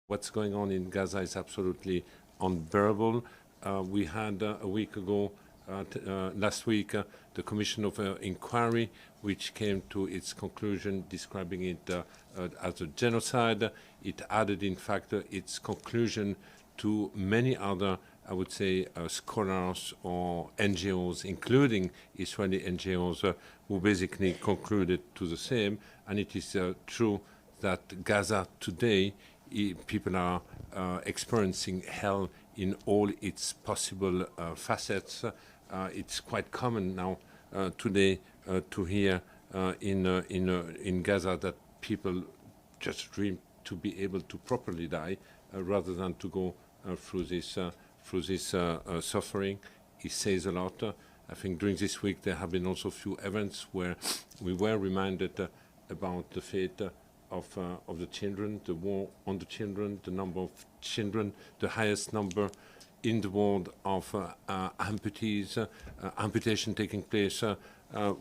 What's going on in Gaza is absolutely unbearable. We had a week ago, last week, the Commission of Inquiry, which came to its conclusion describing it as a genocide. It added, in fact, its conclusion to many other, I would say, scholars or NGOs, including Israeli NGOs, who basically concluded to the same. And it is true that Gaza today, people are experiencing hell in all its possible facets. It's quite common now today to hear in Gaza that people just dream to be able to properly die rather than to go through this suffering. It says a lot. I think during this week there have been also a few events where we were reminded about the fate of the children, the war on the children, the number of children, the highest number in the world of amputees, amputation taking place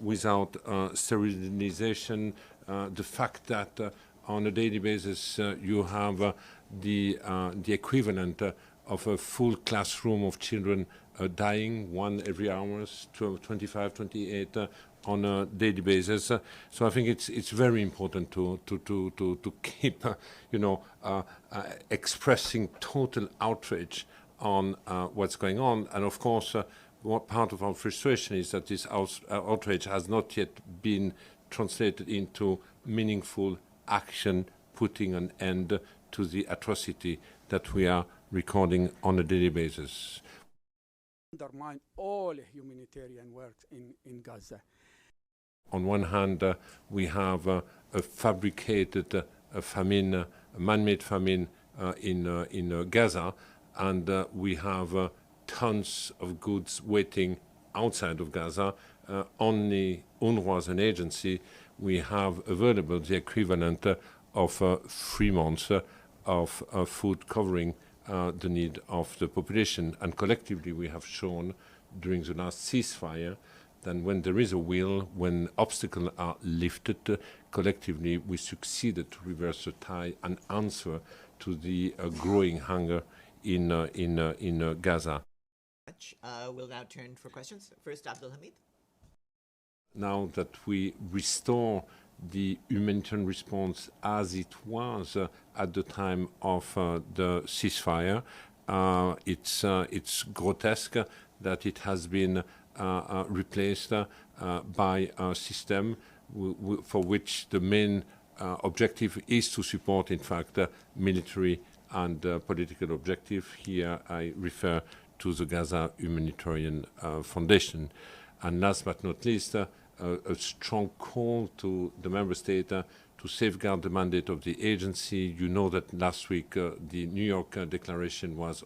without sterilization, the fact that on a daily basis you have the equivalent of a full classroom of children dying, one every hour, 25, 28 on a daily basis. So I think it's very important to keep, expressing total outrage on what's going on. And of course, what part of our frustration is that this outrage has not yet been translated into meaningful action, putting an end to the atrocity that we are recording on a daily basis. Undermine all humanitarian work in Gaza. On one hand, we have a fabricated famine, a man-made famine in Gaza, and we have tons of goods waiting outside of Gaza. Only UNRWA as an agency, we have available the equivalent of 3 months of food covering the need of the population. And collectively, we have shown during the last ceasefire that when there is a will, when obstacles are lifted, collectively we succeeded to reverse the tide and answer to the growing hunger in Gaza. We'll now turn for questions. First, Abdul Hamid. Now that we restore the humanitarian response as it was at the time of the ceasefire, it's grotesque that it has been replaced by a system for which the main objective is to support, in fact, military and political objective. Here I refer to the Gaza Humanitarian Foundation. And last but not least, a strong call to the member state to safeguard the mandate of the agency. You know that last week the New York Declaration was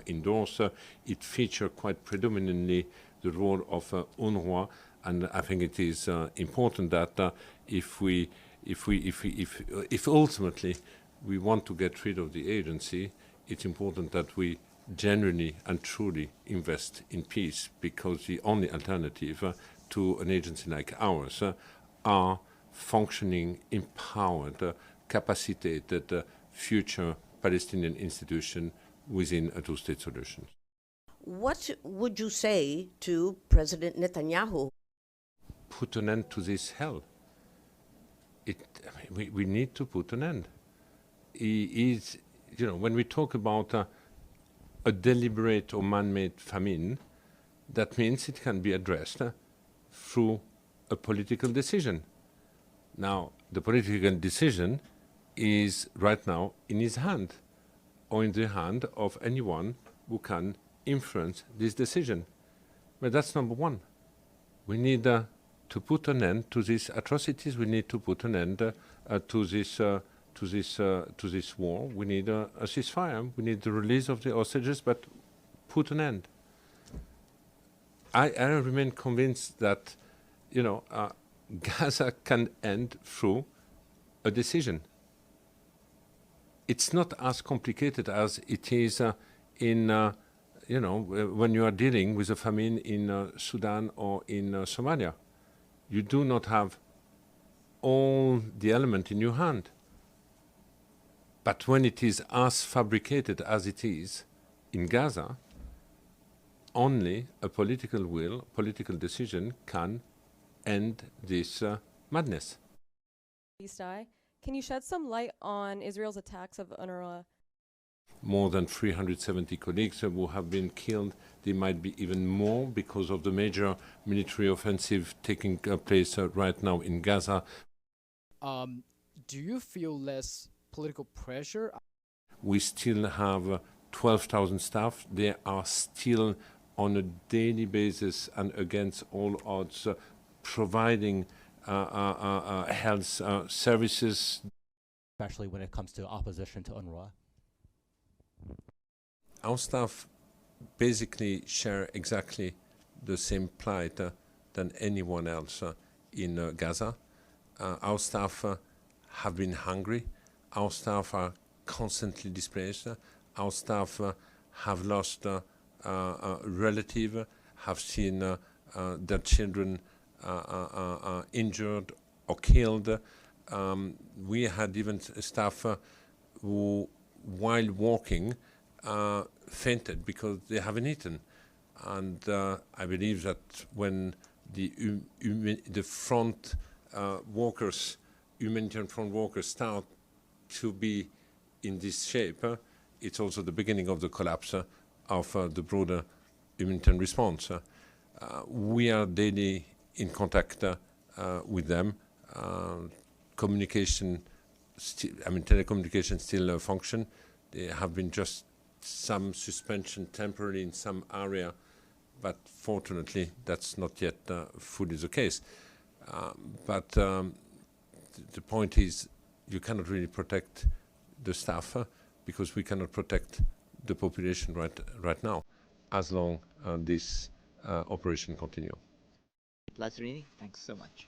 endorsed. It featured quite predominantly the role of UNRWA, and I think it is important that if ultimately we want to get rid of the agency, it's important that we genuinely and truly invest in peace, because the only alternative to an agency like ours are functioning, empowered, capacitated future Palestinian institutions within a two-state solution. What would you say to President Netanyahu? Put an end to this hell. We need to put an end. He is, when we talk about a deliberate or man-made famine, that means it can be addressed through a political decision. Now, the political decision is right now in his hand, or in the hand of anyone who can influence this decision. But that's number one. We need to put an end to these atrocities. We need to put an end to this war. We need a ceasefire. We need the release of the hostages, but put an end. I remain convinced that, Gaza can end through a decision. It's not as complicated as it is when you are dealing with a famine in Sudan or in Somalia. You do not have all the element in your hand. But when it is as fabricated as it is in Gaza, only a political will, political decision can end this madness. Can you shed some light on Israel's attacks of UNRWA? More than 370 colleagues who have been killed. There might be even more because of the major military offensive taking place right now in Gaza. Do you feel less political pressure? We still have 12,000 staff. They are still on a daily basis and against all odds providing health services. Especially when it comes to opposition to UNRWA. Our staff basically share exactly the same plight than anyone else in Gaza. Our staff have been hungry. Our staff are constantly displaced. Our staff have lost a relative, have seen their children injured or killed. We had even staff who, while walking, fainted because they haven't eaten. And I believe that when the front workers, humanitarian front workers, start to be in this shape, it's also the beginning of the collapse of the broader humanitarian response. We are daily in contact with them. Communication, telecommunication still function. There have been just some suspension temporarily in some area, but fortunately that's not yet fully the case. But the point is, you cannot really protect the staff because we cannot protect the population right now, as long as this operation continues. Lazzarini, thanks so much.